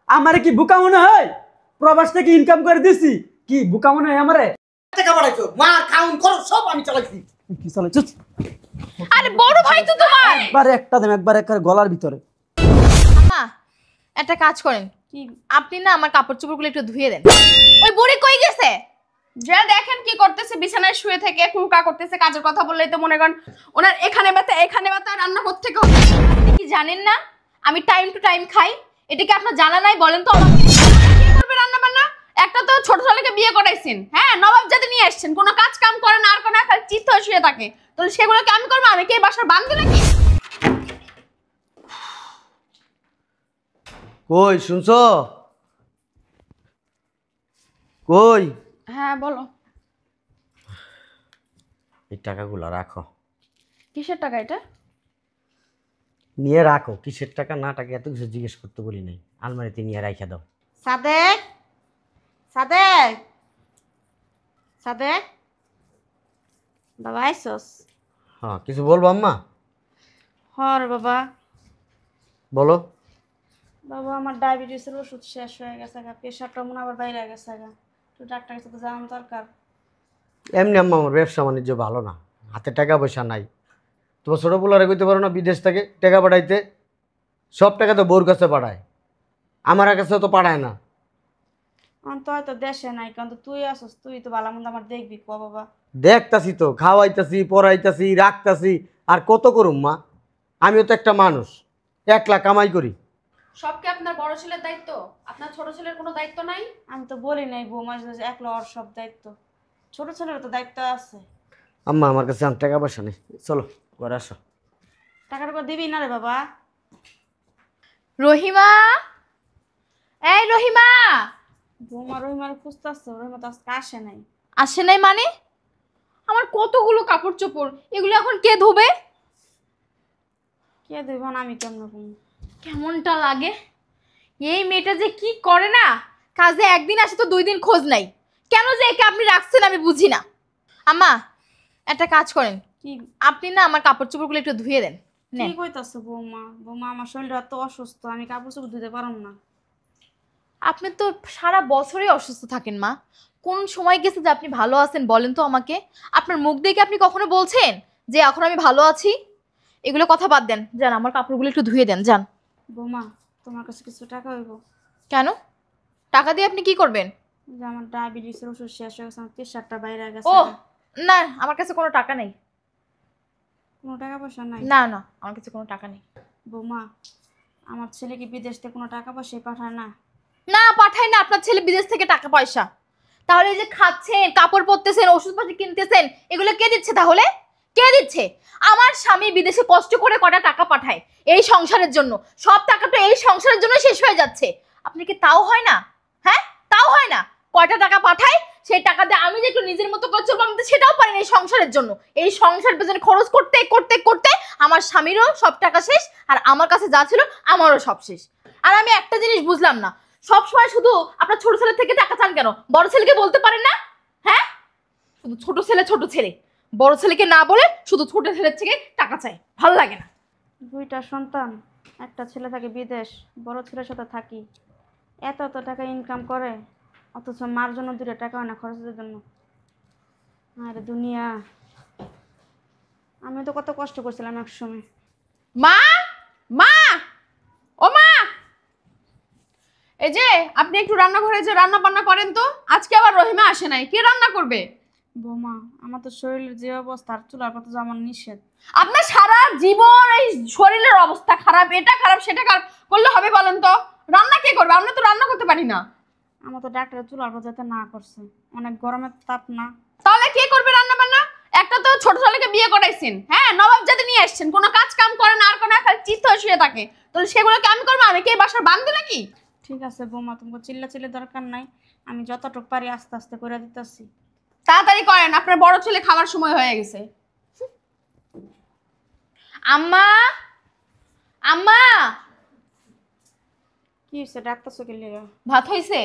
আমারে কি বোকা মনে হয়? প্রবাস থেকে ইনকাম করে দিছি কি বোকা মনে হয় আমারে? টাকা বাড়াইছো, মার খাউন খরচ সব আমি চালাইছি। কি চালাইছিস? আরে বড় ভাই তো তোমার। একবারে একটা দেম, একবারে একবারে গলার ভিতরে। আম্মা একটা কাজ করেন, কি আপনি না আমার কাপড় চোপড়গুলো একটু ধুয়ে দেন। ওই বুড়ি কই গেছে? যা দেখেন কি করতেছে, বিছানায় শুয়ে থেকে কুকা করতেছে। কাজের কথা বললেই তো মনে করেন ওনার এখানে ব্যথা রান্না করতে থেকে হবে। আপনি কি জানেন না আমি টাইম টু টাইম খাই? এটা কি আপনার জানা নাই? বলেন তো আমাকে। কি করবে রান্না বান্না? একটা তো ছোট ছেলেকে বিয়ে করাইছেন, হ্যাঁ নবাব জাতি নিয়ে আসছেন, কোনো কাজ কাম করে না, আর কোনো খালি চিত্ত হয়ে শুয়ে থাকে। তাহলে সেগুলোকে আমি করবো? আমি কি এই বাসার বান্ধি নাকি? কই শুনছো? কই? হ্যাঁ বলো। এই টাকাগুলো রাখো। কিসের টাকা এটা? নিয়ে রাখো। কিসের টাকা না টাকা এত কিছু জিজ্ঞেস করতে বলি নাই। আলমারিতে নিয়ে রাখা দাও। সাদেক, সাদেক, সাদেক, বাবা আইসস? হ্যাঁ, কিছু বলবো আম্মা? হর বাবা। বলো। বাবা আমার ডায়াবেটিসের ওষুধ শেষ হয়ে গেছে গা, প্রেশারটা মনে আবার বাইরে গেছে গা, তো ডাক্তারের সাথে যাওয়ার দরকার। এমনি আম্মা আমার ব্যবসা বাণিজ্য ভালো না, হাতে টাকা পয়সা নাই। তোমার ছোটো পোলারে কইতে পারো না বিদেশ থেকে টাকা পাঠাইতে? সব টাকা তো বোর কাছে পাঠায়, আমার কাছে তো পাঠায় না। আমি তো হয়তো দেশে নাই, কিন্তু তুই আসস, তুই তো ভালো মন্দ আমার দেখবি কো বাবা। দেখতাছি তো, খাওয়াইতাছি, পড়াইতাছি, রাখতাছি, আর কত করুম মা? আমিও তো একটা মানুষ, একলা কামাই করি। সব কি আপনার বড় ছেলের দায়িত্ব? আপনার ছোট ছেলের কোনো দায়িত্ব নাই? আমি তো বলি নাই বৌমা একলা ওর সব দায়িত্ব, ছোট ছেলের তো দায়িত্ব আছে। আম্মা আমার কাছে আর টাকা পয়সা নেই, চলো ঘরে আসো। টাকার উপর দিবি না রে বাবা? রহিমা, এই রহিমা। বৌমা রহিমার খুঁজতে আসছে, রহিমা তো আজকে আসে নাই। আসে নাই মানে? আমার কতগুলো কাপড় চোপড়, এগুলো এখন কে ধোবে? কে দেব না, আমি কেমন কম? কেমনটা লাগে? এই মেয়েটা যে কি করে না, কাজে একদিন আসে তো 2 দিন খোঁজ নাই। কেন যে একে আপনি রাখছেন আমি বুঝি না। আম্মা একটা কাজ করেন, কি আপনি না আমার কাপড় চোপড়গুলো একটু ধুয়ে দেন। কি কইতাছো বৌমা? বৌমা আমার শরীরটা তো অসুস্থ, আমি কাপড় চোপড় ধুতে পারব না। আপনি তো সারা বছরই অসুস্থ থাকেন মা, কোন সময় গেছে যে আপনি ভালো আছেন বলেন তো আমাকে? আপনার মুখ দেখে আপনি কখনো বলছেন যে এখন আমি ভালো আছি? এগুলো কথা বাদ দেন, যান আমার কাপড়গুলো একটু ধুয়ে দেন যান। বৌমা তোমার কাছে কিছু টাকা হইব? কেন? টাকা দিয়ে আপনি কি করবেন? যে আমার ডায়াবেটিসের ওষুধ শেষ হয়ে গেছে, আমার প্রেশারটা বাইরে গেছে। ও না, আমার কাছে কোনো টাকা নেই। কোনো টাকা পয়সা নাই? না না, আমার কাছে কোনো টাকা নেই। বৌমা আমার ছেলে কি বিদেশ থেকে কোনো টাকা পয়সা পাঠায় না? না পাঠাই না আপনার ছেলে বিদেশ থেকে টাকা পয়সা। তাহলে এই যে খাচ্ছেন, কাপড় পরতেছেন, ওষুধপাতি কিনতেছেন, এগুলো কে দিচ্ছে তাহলে? কে দিচ্ছে? আমার স্বামী বিদেশে কষ্ট করে কটা টাকা পাঠায় এই সংসারের জন্য, সব টাকা তো এই সংসারের জন্য শেষ হয়ে যাচ্ছে। আপনি কি তাও হয় না? হ্যাঁ তাও হয় না? কয়টা টাকা পাঠায় সেই টাকা দিয়ে আমি যে একটু নিজের মতো করে চলবো, আমি তো সেটাও পারি না এই সংসারের জন্য। এই সংসার পেছনে খরচ করতে করতে করতে আমার স্বামীরও সব টাকা শেষ, আর আমার কাছে যা ছিল আমারও সব শেষ। আর আমি একটা জিনিস বুঝলাম না, সব সময় শুধু আপনার ছোট ছেলে থেকে টাকা চান কেন? বড় ছেলেকে বলতে পারেন না? হ্যাঁ শুধু ছোট ছেলে ছোট ছেলে, বড় ছেলেকে না বলে শুধু ছোট ছেলের থেকে টাকা চাই, ভালো লাগে না। দুইটা সন্তান, একটা ছেলে থাকে বিদেশ, বড় ছেলের সাথে থাকি, এত এত টাকা ইনকাম করে, অথচ মার জন্য 2টা টাকা হয় না খরচের জন্য। আরে দুনিয়া, আমি তো কত কষ্ট করছিলাম এক সময়। মা, মা, ও মা, এই যে আপনি একটু রান্নাঘরে যে রান্না বান্না করেন তো। আজকে আবার রহিমা আসে নাই, কে রান্না করবে? বৌমা আমার তো শরীরের যে অবস্থা, আর চুলার পাতা যেমন নিষেধ। আপনার সারা জীবন এই শরীরের অবস্থা খারাপ, এটা খারাপ সেটা খারাপ করলে হবে বলেন তো? রান্না কে করবে? আমরা তো রান্না করতে পারি না। আমার তো ডাক্তার চুলার পাতা যেতে না করছে, অনেক গরমের তাপ না। তাহলে কে করবে রান্না বান্না? একটা তো ছোট ছেলেকে বিয়ে করাইছেন, হ্যাঁ নবাব জাতি নিয়ে আসছেন, কোনো কাজ কাম করে না, আর কোনো খালি চিত্ত হয়ে শুয়ে থাকে। তাহলে সেগুলোকে আমি করবো? আমি কি এই বাসার বান্ধি নাকি? ঠিক আছে বৌমা, তোমাকে চিল্লা দরকার নাই, আমি যতটুকু পারি আস্তে আস্তে করে দিতেছি। তাড়াতাড়ি করেন, আপনার বড় ছেলে খাওয়ার সময় হয়ে গেছে। আম্মা, আম্মা, কি হয়েছে ডাক্তার চোখে লেগে? ভাত হইছে?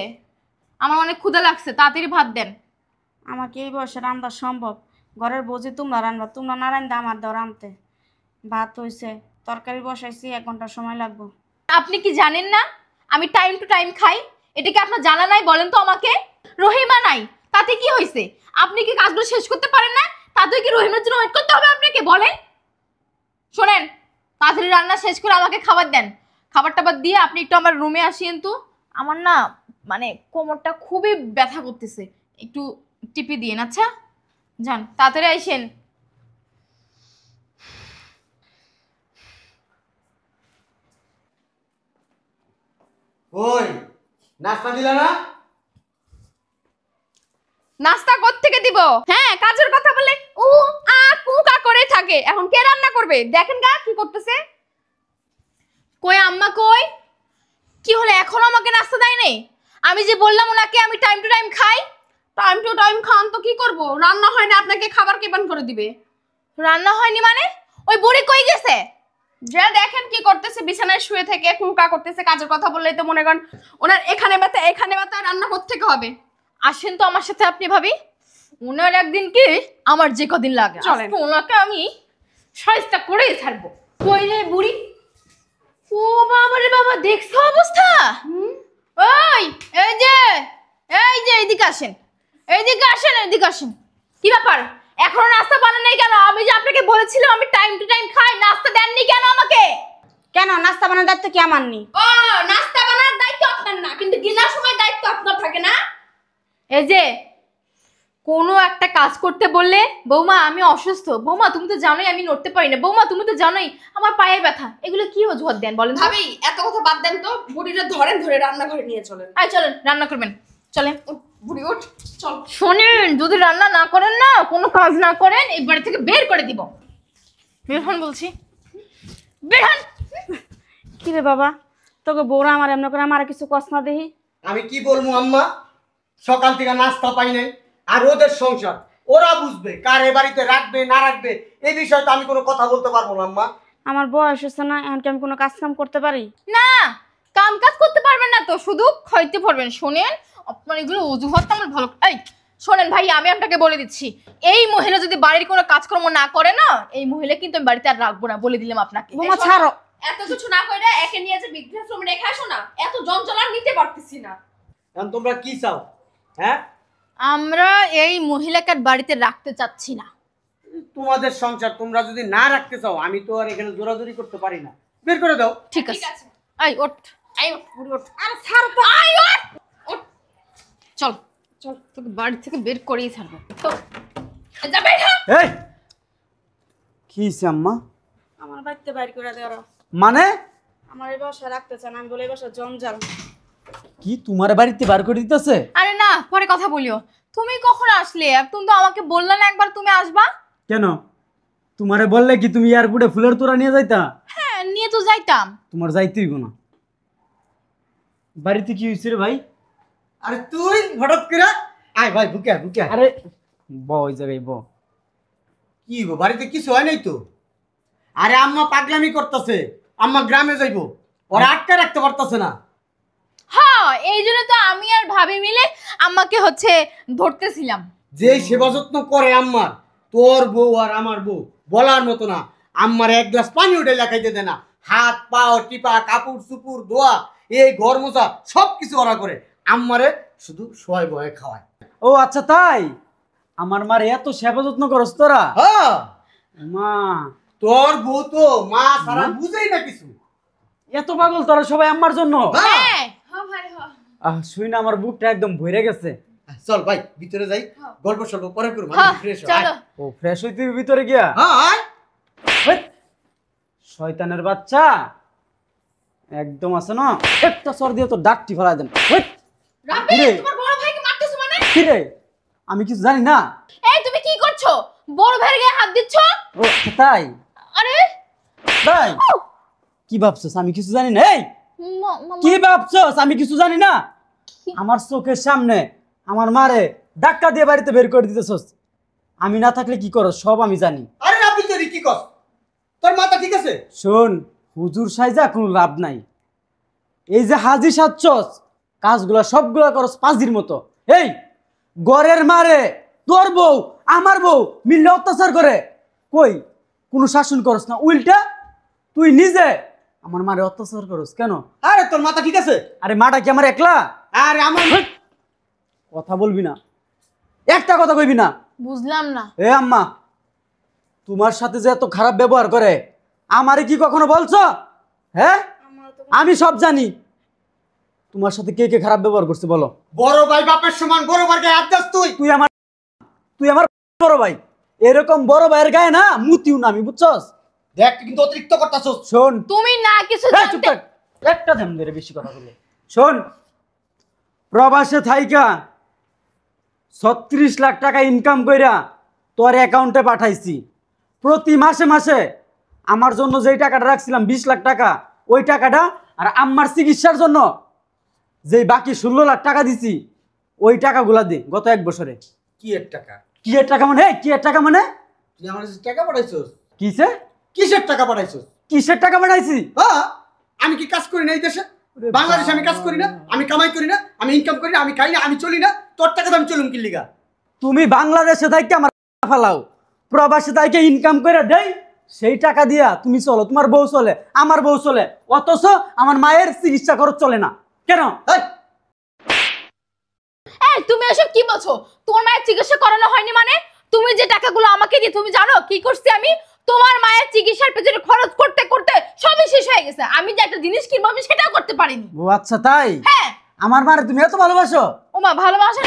আমার অনেক ক্ষুধা লাগছে, তাড়াতাড়ি ভাত দেন। আমাকে এই বয়সে রান্না সম্ভব? ঘরের বউজি তোমরা রান্না, তোমরা না রান্ধা আমার দাও রাঁধতে। ভাত হয়েছে, তরকারি বসাইছি, 1 ঘন্টা সময় লাগবে। আপনি কি জানেন না আমি টাইম টু টাইম খাই? এটা কি আপনার জানা নাই? বলেন তো আমাকে। রহিমা নাই, তাতে কি হয়েছে? আপনি কি কাজগুলো শেষ করতে পারেন না? তাতে কি রহিমার জন্য ওয়েট করতে হবে আপনাকে? বলেন। শোনেন, তাড়াতাড়ি রান্না শেষ করে আমাকে খাবার দেন। খাবার টাবার দিয়ে আপনি একটু আমার রুমে আসিয়েন তো। আমার না মানে কোমরটা খুবই ব্যথা করতেছে, একটু টিপে দিয়েন। আচ্ছা যান, তাড়াতাড়ি আইসেন। ওই নাস্তা দিলা না? নাস্তা কোত্থেকে দিব? হ্যাঁ, কাজের কথা বলে উ আ কুকা করে থাকে। এখন কে রান্না করবে? দেখেন গা কি করতেছে। কই আম্মা কই? কি হলো, এখনো আমাকে নাস্তা দেয়নি? আমি যে বললাম ওনাকে আমি টাইম টু টাইম খাই। টাইম টু টাইম খান তো কি করব? রান্না হয় না, আপনাকে খাবার কে বান করে দিবে? রান্না হয়নি মানে? ওই বুড়ি কই গেছে? যে দেখেন কি করতেছে, বিছানায় শুয়ে থেকে কুকা করতেছে। কাজের কথা বললেই তো মনে করেন ওনার এখানে ব্যথা, রান্না কোত্থেকে হবে? আসেন তো আমার সাথে আপনি ভাবি। ওনার একদিন কি আমার যে কদিন লাগে, চলেন। আজকে ওনাকে আমি সাইজটা করেই ছাড়বো। কই রে বুড়ি? ও বাবা রে বাবা, দেখছো অবস্থা? ওই এই যে এইদিকে আসেন, এইদিকে আসেন, এইদিকে আসেন। কি ব্যাপার, এখনো নাস্তা বানান নাই কেন? আমি যে আপনাকে বলেছিলাম আমি টাইম টু টাইম খাই, নাস্তা দেননি কেন আমাকে? কেন নাস্তা বানানোর দায়িত্ব কি আমার নি? ও, নাস্তা বানানোর দায়িত্ব আপনার না, কিন্তু কেনার সময় দায়িত্ব আপনার থাকে না? এই যে কোনো একটা কাজ করতে বললে, বৌমা আমি অসুস্থ, বৌমা তুমি তো জানোই আমি নড়তে পারি না, বৌমা তুমি তো জানোই আমার পায়ে ব্যথা, এগুলো কি অজুহাত দেন বলেন তো? ভাবি এত কথা বাদ দেন তো, বুড়িটা ধরেন, ধরে রান্নাঘরে নিয়ে চলেন। আয় চলেন, রান্না করবেন, চলেন। বুড়ি ওঠ, চল। শোনেন, যদি রান্না না করেন না, কোনো কাজ না করেন, এই বাড়ি থেকে বের করে দিব। বের হন বলছি, বের হন। কি রে বাবা, তোকে বউরা আমার এমন করে আমার কিছু কষ্ট না দেখি? আমি কি বলবো আম্মা, সকাল থেকে নাস্তা পাই নাই। আর ওদের সংসার, ওরা বুঝবে কার এ বাড়িতে রাখবে না রাখবে, এই বিষয়ে তো আমি কোনো কথা বলতে পারবো না আম্মা। আমার বয়স হচ্ছে না, এমনকি আমি কোনো কাজ কাম করতে পারি? না, কাম কাজ করতে পারবেন না তো, শুধু খাইতে পারবেন। শোনেন, আপনার এগুলো অজুহাত আমার ভালো। এই শোনেন ভাই, আমি আপনাকে বলে দিচ্ছি, এই মহিলা যদি বাড়ির কোনো কাজকর্ম না করে না, এই মহিলা কিন্তু আমি বাড়িতে আর রাখবো না, বলে দিলাম আপনাকে। বৌমা ছাড়ো। এত কিছু না করে একে নিয়ে যে বৃদ্ধাশ্রমে রেখে আসো না, এত যন্ত্রণা নিতে পারতেছি না। এখন তোমরা কি চাও? হ্যাঁ, আমরা এই মহিলাকে আর বাড়িতে রাখতে চাচ্ছি না। তোমাদের সংসার, তোমরা যদি না রাখতে চাও, আমি তো আর এখানে জোরাজুরি করতে পারি না, বের করে দাও। ঠিক ঠিক আছে, আছে। আই ওঠ, আই ওঠ, বুড়ি ওঠ। আরে ছাড়ো তো। আই ওঠ, ওঠ। চল চল, তোকে বাড়ি থেকে বের করেই ছাড়বো। তো যাবে না। এই কি হইছে আম্মা? আমার বাড়িতে বাইর করে দেওয়ার মানে আমার এই বাসায় রাখতে চান, আমি বলে এই বাসা জঞ্জাল। কি তোমার বাড়িতে বার করে দিতেছে? আরে না, পরে কথা বলিও। তুমি কখন আসলে? তুমি তো আমাকে বললে না একবার তুমি আসবা? কেন, তোমারে বললে কি তুমি এয়ারপোর্টে ফুলের তোড়া নিয়ে যাইতা? হ্যাঁ, নিয়ে তো যাইতাম। তোমার যাইতেই না। বাড়িতে কি হয়েছে রে ভাই? আরে তুই হঠাৎ করে আয় ভাই, বুকে বুকে। আরে ওই জায়গায় কি গো, বাড়িতে কিছু হয় নাই তো? আরে আম্মা পাগলামি করতেছে, আম্মা গ্রামে যাইবো, ওরা আটকে রাখতে পারতেছে না। হ্যাঁ, এই জন্য তো আমি আর ভাবি মিলে আম্মাকে ধরতেছিলাম। যে সেবা যত্ন করে আম্মার, তোর বউ আর আমার বউ বলার মতো না। আম্মার এক গ্লাস পানি উঠে খাইতে দেয় না, হাত পাও টিপা, কাপড় চুপুর ধোয়া, এই ঘর মোছা সব কিছু ওরা করে। আম্মারে শুধু শোয় বয়ে খাওয়ায়। ও আচ্ছা তাই? আমার মার এত সেবা যত্ন করস তোরা? হ্যাঁ, মা, তোর বউ তো মা সারা বুঝেই না কিছু। এত পাগল তোরা সবাই আমার জন্য? হ্যাঁ, হ্যাঁ ভাই, হ্যাঁ। শুই না আমার বুকটা একদম ভরে গেছে। চল ভাই ভিতরে যাই, গল্প সল্প পরে করবো। হ্যাঁ, ফ্রেশ চলো। ও ফ্রেশ হইতে ভিতরে গিয়া? হ্যাঁ, হেৎ, শয়তানের বাচ্চা একদম আছে না, একটা সর দিয়ে তো ডাকটি ফেলা দেন। হেৎ, রাব্বি, কিরে? তোমার বড় ভাইকে মারতেছো মানে? কি রে, আমি কিছু জানি না? এই তুমি কি করছো? বড় ভাইয়ের গায়ে হাত দিচ্ছ? ও আচ্ছা তাই? আরে তাই কি ভাবছস আমি কিছু জানি না? এই মামা, কি ভাবছস আমি কিছু জানি না? আমার চোখের সামনে আমার মারে ধাক্কা দিয়ে বাড়িতে বের করে দিতেছস। আমি না থাকলে কি করস সব আমি জানি। আরে রাব্বি তুই কি কর? তোর মাথা ঠিক আছে? শোন, হুজুর সাইজা কোনো লাভ নাই। এই যে হাজি সাজছস, কাজগুলা সবগুলা করস পাজির মতো। এই গরের মারে তোর বউ আমার বউ মিললে অত্যাচার করে, কই কোনো শাসন করস না, উল্টা তুই নিজে আমার মারে অত্যাচার করস কেন? আরে তোর মাথা ঠিক আছে? আরে মাটা কি আমার একলা? আরে আমার কথা বলবি না, একটা কথা কইবি না। বুঝলাম না। এ আম্মা, তোমার সাথে যে এত খারাপ ব্যবহার করে আমারে কি কখনো বলছো? হ্যাঁ, আমি সব জানি। তোমার সাথে কে কে খারাপ ব্যবহার করছে বলো। বড় ভাই বাপের সমান, বড় ভাইকে হাত দাস তুই। তুই আমার বড় ভাই, এরকম বড় ভাইয়ের গায়ে না মুতিও না আমি, বুঝছস? দেখ তুই কিন্তু অতিরিক্ত করতাছস। শোন, তুমি না কিছু এই চুপ জানতে। থাক, একটা দাম ধরে বেশি কথা বলে। শোন, প্রবাসে থাইকা 36 লাখ টাকা ইনকাম কইরা তোর অ্যাকাউন্টে পাঠাইছি। প্রতি মাসে মাসে আমার জন্য যেই টাকাটা রাখছিলাম 20 লাখ টাকা, ওই টাকাটা আর আম্মার চিকিৎসার জন্য যেই বাকি 16 লাখ টাকা দিছি, ওই টাকাগুলা দে গত 1 বছরে। কি এর টাকা? কি এর টাকা মানে? কি এর টাকা মানে? তুই আমার কাছে টাকা পাঠাইছস? কিসে? কিসের টাকা পাঠাইছস? কিসের টাকা পাঠাইছি? হ্যাঁ, আমি কি কাজ করি না এই দেশে? বাংলাদেশে আমি কাজ করি না, আমি কামাই করি না, আমি ইনকাম করি না, আমি খাই না, আমি চলি না, তোর টাকা তো আমি চলুম কি লিগা? তুমি বাংলাদেশে থাইকে আমার ফালাও, প্রবাসে থাইকে ইনকাম করে দেই, সেই টাকা দিয়া তুমি চলো, তোমার বউ চলে, আমার বউ চলে, অথচ আমার মায়ের চিকিৎসা খরচ চলে না কেন? এই, এই তুমি এসব কি বলছো? তোমার মায়ের চিকিৎসা করানো হয়নি মানে? তুমি যে টাকাগুলো আমাকে দিয়ে, তুমি জানো কি করছি আমি? তোমার মায়ের চিকিৎসার পেছনে খরচ করতে করতে সবই শেষ হয়ে গেছে। আমি যে একটা জিনিস কিনবো আমি সেটাও করতে পারিনি। ও আচ্ছা তাই? হ্যাঁ। আমার মারে তুমি এত ভালোবাসো? ওমা ভালোবাসা?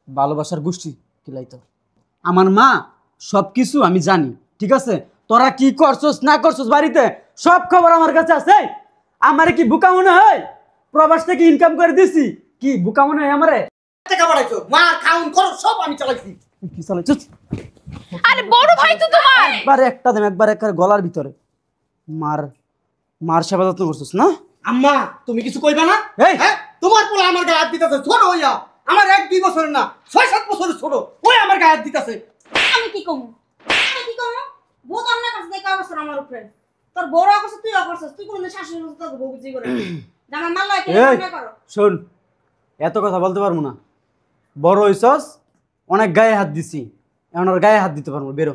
ভালোবাসার গোষ্ঠী কিলাইতো। আমার মা সবকিছু আমি জানি, ঠিক আছে? তোরা কি করছস না করছস বাড়িতে সব খবর আমার কাছে আছে। আমারে কি বোকা মনে হয়? প্রবাস থেকে ইনকাম করে দিছি, কি বোকা মনে হয় আমারে? টাকা পাঠাইছো, মার খাউন খরচ সব আমি চালাইছি। কি চালাইছস? আরে বড় ভাই তো তোমার। একবার একটা দেম, একবার একবার গলার ভিতরে মার সেবা যত্ন করছস না? আম্মা তুমি কিছু কইবা না? এই! হ্যাঁ, তোমার পোলা আমার গায়ে হাত দিতেছে, ছোট হইয়া। আমার 1-2 বছর না, 6-7 বছরের ছোট, ওই আমার গায়ে হাত দিতেছে। আমি কি কমু? আমি কি কমু? বউ তো আমার কাছে দেখা অবস্থা আমার উপরে। তোর বড় অবস্থা তুই অবস্থা, তুই কোনদিন শাশুড়ি বলছিস তোর বউ বুঝি করে? জামা মাল্লা কি এই! মনে করো? শোন, এত কথা বলতে পারবো না। বড় হইছস, অনেক গায়ে হাত দিছি, এখন আর গায়ে হাত দিতে পারবো। বেরো,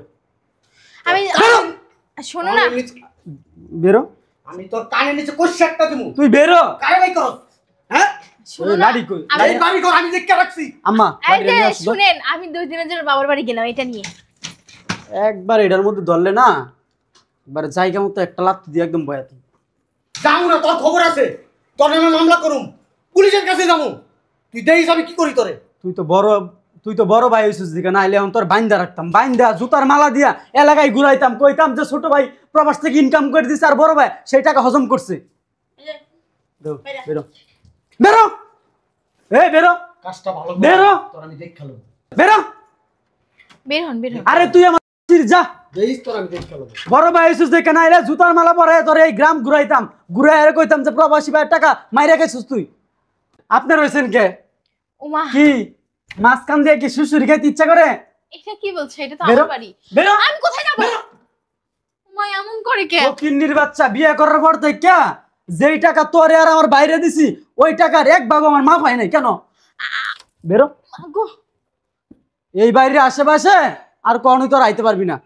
আমি শোনো না, বেরো, আমি তোর কানে নিচে কষে একটা দিমু। তুই বেরো। কারে ভাই করস? হ্যাঁ, শোনো ওই না। লাড়ি কই? এই বাড়ি ঘর আমি দেখে রাখছি। আম্মা এই বাড়িতে যে নিয়ে আসো তো। শুনেন, আমি 2 দিনের জন্য বাবার বাড়ি গেলাম এটা নিয়ে। একবার এটার মধ্যে ধরলে না, একবার জায়গা মতো একটা লাত্তি দিয়ে একদম বয়াতি। যাও না, তোর খবর আছে, তোর নামে মামলা করুম, পুলিশের কাছে যাবো। তুই দেখিস আমি কি করি তোরে। তুই তো বড় ভাই হইছিস দিকে, না হলে এখন তোর বাইন্দা রাখতাম, বাইন্দা জুতার মালা দিয়া এলাকায় ঘুরাইতাম, কইতাম যে ছোট ভাই প্রবাস থেকে ইনকাম করে দিছে আর বড় ভাই সেই টাকা হজম করছে। এই যে, বেরো, বেরো, বেরো, এই বেরো, কাজটা ভালো বেরো। তোর আমি দেখালো। বেরো। বের হন, বের হন। আরে তুই আমার যা, দেখিস তোর আমি দেখালো। বড় ভাই হইছিস দেখে না, এলে জুতার মালা পরে তোর এই গ্রাম ঘুরাইতাম, ঘুরাই এর কইতাম যে প্রবাসী ভাইয়ের টাকা মাইরা গেছিস তুই। আপনার হইছেন কে? ওমা কি মাঝখান দিয়ে কি শুশুরি খাইতে ইচ্ছা করে? এটা কি বলছে? এটা তো বেরো, আমার বাড়ি। বেরো। আমি কোথায় যাব? ওমা এমন করে কে? ফকিন্নির বাচ্চা, বিয়ে করার পর থেকে যেই টাকা তোরে আর আমার বাইরে দিছি ওই টাকার এক ভাগ আমার মা পায় নাই কেন? বেরো। গো, এই বাইরে আশেপাশে আর কখনোই তোর আইতে পারবি না।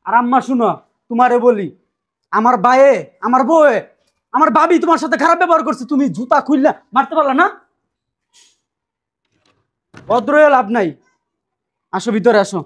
আর আম্মা শুনো, তোমারে বলি, আমার ভাইয়ে, আমার বউয়ে, আমার ভাবি তোমার সাথে খারাপ ব্যবহার করছে, তুমি জুতা খুললা মারতে পারলা না? ভদ্র হয়ে লাভ নাই, আসো ভিতরে আসো।